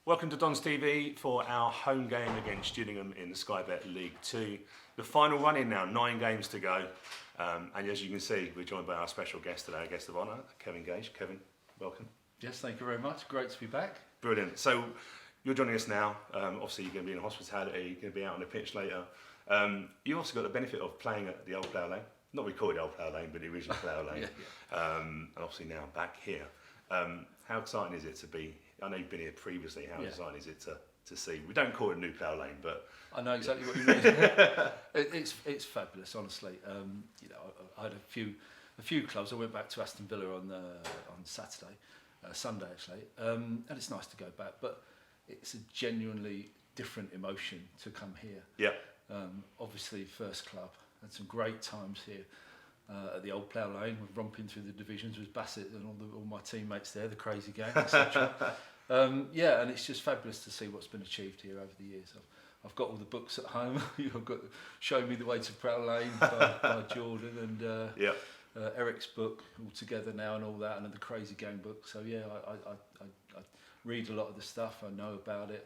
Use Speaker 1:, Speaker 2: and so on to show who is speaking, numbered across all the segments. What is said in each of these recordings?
Speaker 1: Welcome to DonsTV for our home game against Gillingham in the Sky Bet League 2. The final run in now, 9 games to go. And as you can see, we're joined by our special guest today, our guest of honour, Kevin Gage. Kevin, welcome.
Speaker 2: Yes, thank you very much. Great to be back.
Speaker 1: Brilliant. So you're joining us now. Obviously, you're going to be in hospitality, you're going to be out on the pitch later. You also got the benefit of playing at the old Plough Lane. Not we call it old Plough Lane, but the original Plough Lane. And obviously now back here. How exciting is it to be? I know you've been here previously. How exciting is it to see? We don't call it New Plough Lane, but
Speaker 2: I know exactly what you mean. It's fabulous, honestly. I had a few clubs. I went back to Aston Villa on Sunday actually, and it's nice to go back. But it's a genuinely different emotion to come here.
Speaker 1: Yeah.
Speaker 2: Obviously, first club. Had some great times here. At the old Plough Lane, we're romping through the divisions with Bassett and all my teammates there, the crazy gang, etc. And it's just fabulous to see what's been achieved here over the years. I've got all the books at home. I've got Show Me the Way to Plough Lane by Jordan and Eric's book all together now and all that, and the Crazy Gang book. So I read a lot of the stuff. I know about it.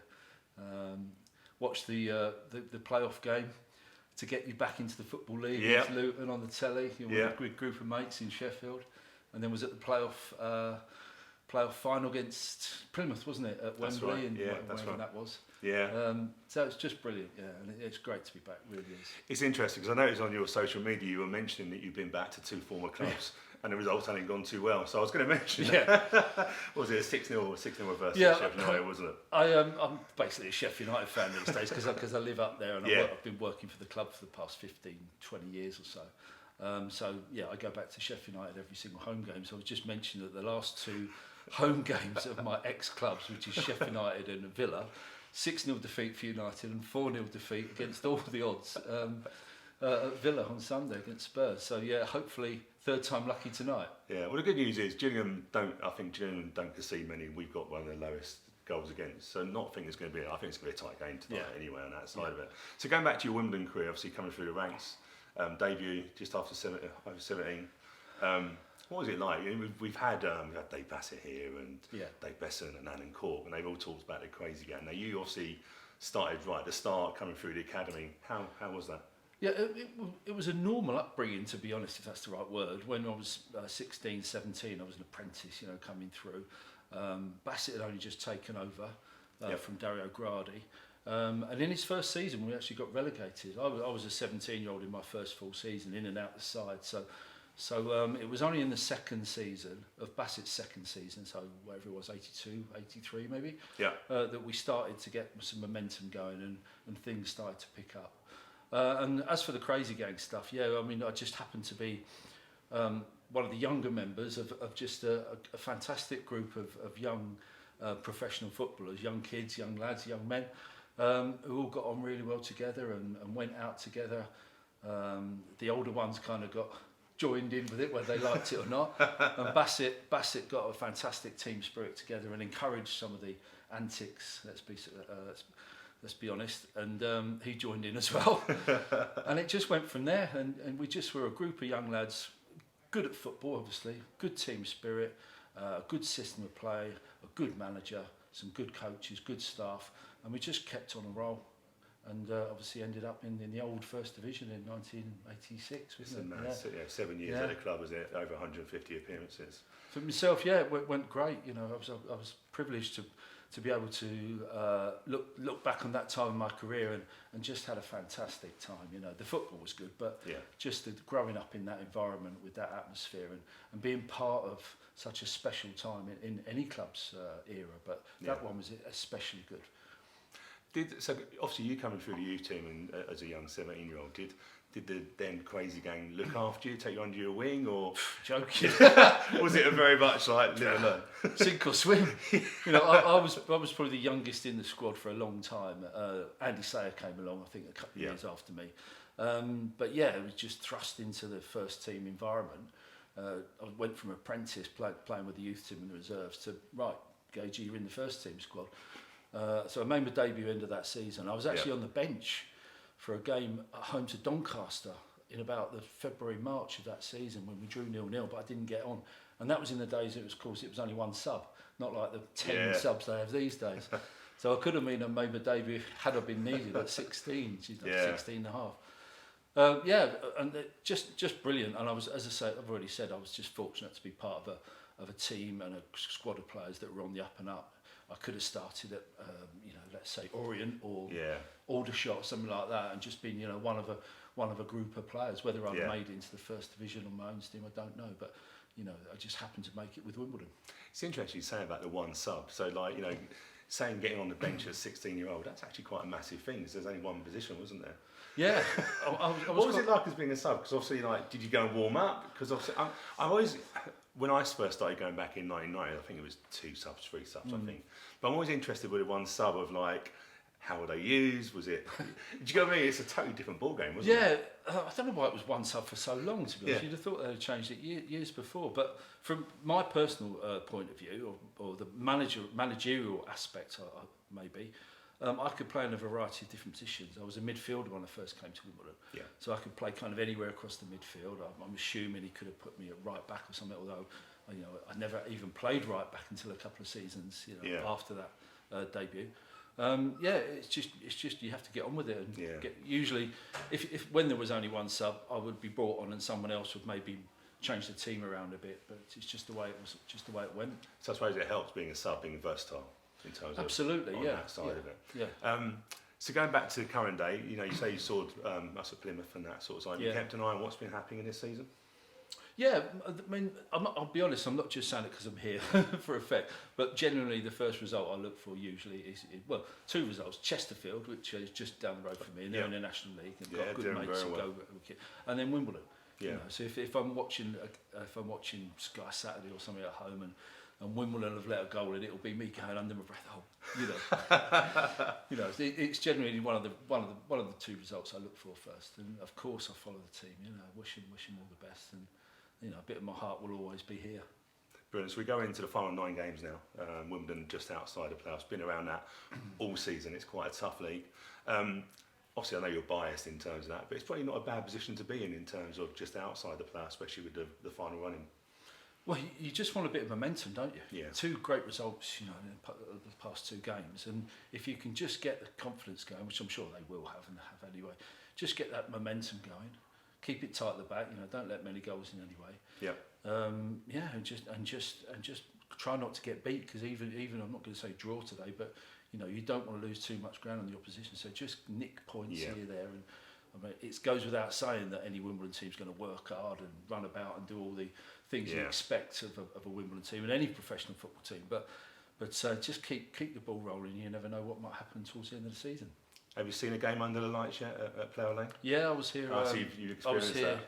Speaker 2: Watch the playoff game to get you back into the Football League with Luton on the telly. You were with a good group of mates in Sheffield, and then was at the playoff final against Plymouth, wasn't it, at Wembley?
Speaker 1: Right.
Speaker 2: And
Speaker 1: that's
Speaker 2: wherever
Speaker 1: right.
Speaker 2: that was.
Speaker 1: Yeah.
Speaker 2: So it's just brilliant, and it's great to be back. Really is.
Speaker 1: It's interesting because I noticed on your social media you were mentioning that you've been back to 2 former clubs. And the results hadn't gone too well, so I was going to mention. Was it a 6-0 reverse? Sheffield United, wasn't it?
Speaker 2: I'm basically a Sheffield United fan these days because I live up there and I've been working for the club for the past 15, 20 years or so. I go back to Sheffield United every single home game. So I was just mentioning that the last 2 home games of my ex-clubs, which is Sheffield United and Villa, 6-0 defeat for United and 4-0 defeat against all the odds at Villa on Sunday against Spurs. So hopefully 3rd time lucky tonight. Yeah,
Speaker 1: well the good news is Gillingham don't concede many. We've got one of the lowest goals against, so I think it's going to be a tight game tonight anyway on that side of it. So going back to your Wimbledon career, obviously coming through the ranks, debut just after 17. What was it like? We've had Dave Bassett here and Dave Besson and Alan Cork, and they've all talked about the crazy game. Now you obviously started right at the start, coming through the academy. How was that?
Speaker 2: Yeah, it was a normal upbringing, to be honest, if that's the right word. When I was 16, 17, I was an apprentice, coming through. Bassett had only just taken over from Dario Gradi. And in his first season, we actually got relegated. I was a 17-year-old in my first full season, in and out the side. So it was only in the second season, of Bassett's second season, so whatever it was, 82, 83 maybe, that we started to get some momentum going and things started to pick up. And as for the Crazy Gang stuff, I just happened to be one of the younger members of just a fantastic group of young professional footballers, young kids, young lads, young men, who all got on really well together and went out together. The older ones kind of got joined in with it, whether they liked it or not. And Bassett got a fantastic team spirit together and encouraged some of the antics, let's be honest, and he joined in as well. And it just went from there, and we just were a group of young lads, good at football obviously, good team spirit, a good system of play, a good manager, some good coaches, good staff, and we just kept on a roll. And obviously ended up in the old First Division in 1986, wasn't it? 7 years at the club, was it? Over 150 appearances. For myself, it went great. I was privileged to be able to look back on that time in my career and just had a fantastic time. The football was good, but just growing up in that environment with that atmosphere and being part of such a special time in any club's era, but that one was especially good.
Speaker 1: So obviously you coming through the youth team and as a young 17-year-old, did the then Crazy Gang look after you, take you under your wing, or
Speaker 2: joking?
Speaker 1: Was it a very much like live and learn,
Speaker 2: sink or swim? I was probably the youngest in the squad for a long time. Andy Sayer came along, I think, a couple of years after me. But it was just thrust into the first team environment. I went from apprentice playing with the youth team and the reserves to Gage, you're in the first team squad. So I made my debut end of that season. I was actually on the bench for a game at home to Doncaster in about the February, March of that season when we drew 0-0, but I didn't get on. And that was in the days it was only one sub, not like the 10 subs they have these days. So I could have made my debut had I been needed at 16. She's like 16 and a half. And just brilliant. And I was, as I say, I've already said, I was just fortunate to be part of a team and a squad of players that were on the up and up. I could have started at, let's say Orient or Aldershot, something like that, and just been, one of a group of players. Whether I'd made it into the first division on my own steam, I don't know. But I just happened to make it with Wimbledon.
Speaker 1: It's interesting you say about the one sub. So, saying getting on the bench as a 16-year-old, that's actually quite a massive thing, because there's only one position, wasn't there?
Speaker 2: Yeah.
Speaker 1: What was it like as being a sub? Because obviously, did you go and warm up? Because obviously, I always, when I first started going back in '99, I think it was 2 subs, 3 subs, I think. But I'm always interested with one sub of how were they used? Was it? Do you know what I mean? It's a totally different ball game, wasn't it?
Speaker 2: Yeah, I don't know why it was one sub for so long. To be honest, you'd have thought they had changed it years before. But from my personal point of view, or the managerial aspect, maybe. I could play in a variety of different positions. I was a midfielder when I first came to Wimbledon, so I could play kind of anywhere across the midfield. I'm assuming he could have put me at right back or something, although I never even played right back until a couple of seasons after that debut. It's just you have to get on with it and usually if when there was only one sub, I would be brought on and someone else would maybe change the team around a bit, but it's just the way it went.
Speaker 1: So I suppose it helps being a sub, being versatile. In terms of that side of it.
Speaker 2: Yeah.
Speaker 1: So going back to the current day, you say you saw us at Plymouth and that sort of side. You kept an eye on what's been happening in this season?
Speaker 2: Yeah, I mean, I'll be honest, I'm not just saying it because I'm here for effect, but generally the first result I look for usually is 2 results. Chesterfield, which is just down the road from me, and they're in the National League, and got good mates who go, and then Wimbledon. So if I'm watching Sky Saturday or something at home and Wimbledon have let a goal in, it'll be me going under my breath. It's generally one of the 2 results I look for first, and of course I follow the team. Wish them all the best, and a bit of my heart will always be here.
Speaker 1: Brilliant. So we go into the final 9 games now. Wimbledon just outside of Plough. Been around that all season. It's quite a tough league. Obviously, I know you're biased in terms of that, but it's probably not a bad position to be in terms of just outside the Plough, especially with the final running.
Speaker 2: Well, you just want a bit of momentum, don't you?
Speaker 1: Yeah.
Speaker 2: 2 great results, in the past 2 games, and if you can just get the confidence going, which I'm sure they will have and have anyway, just get that momentum going, keep it tight at the back. Don't let many goals in anyway. Yeah. And just try not to get beat, because even I'm not going to say draw today, but you don't want to lose too much ground on the opposition. So just nick points here, there, and I mean, it goes without saying that any Wimbledon team's going to work hard and run about and do all the things you expect of a Wimbledon team and any professional football team. But just keep the ball rolling. You never know what might happen towards the end of the season. Have
Speaker 1: you seen a game under the lights yet at Plough Lane?
Speaker 2: Yeah, I was here.
Speaker 1: So you've experienced that?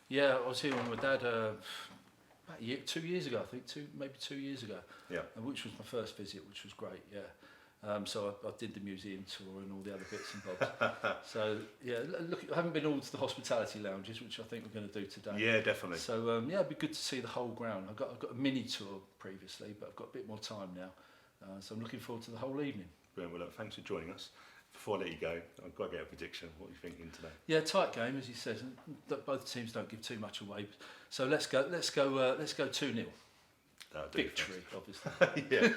Speaker 2: Yeah, I was here with my dad about 2 years ago, I think, maybe 2 years ago.
Speaker 1: Yeah.
Speaker 2: Which was my first visit, which was great. Yeah. So I did the museum tour and all the other bits and bobs. So yeah, look, I haven't been all to the hospitality lounges, which I think we're going to do today.
Speaker 1: Yeah, definitely.
Speaker 2: So it'd be good to see the whole ground. I've got a mini tour previously, but I've got a bit more time now. So I'm looking forward to the whole evening.
Speaker 1: Brilliant. Well, look, thanks for joining us. Before I let you go, I've got to get a prediction. What are you thinking today? Yeah,
Speaker 2: tight game, as you said. Both teams don't give too much away. So let's go 2-0. Victory, obviously.
Speaker 1: Yeah.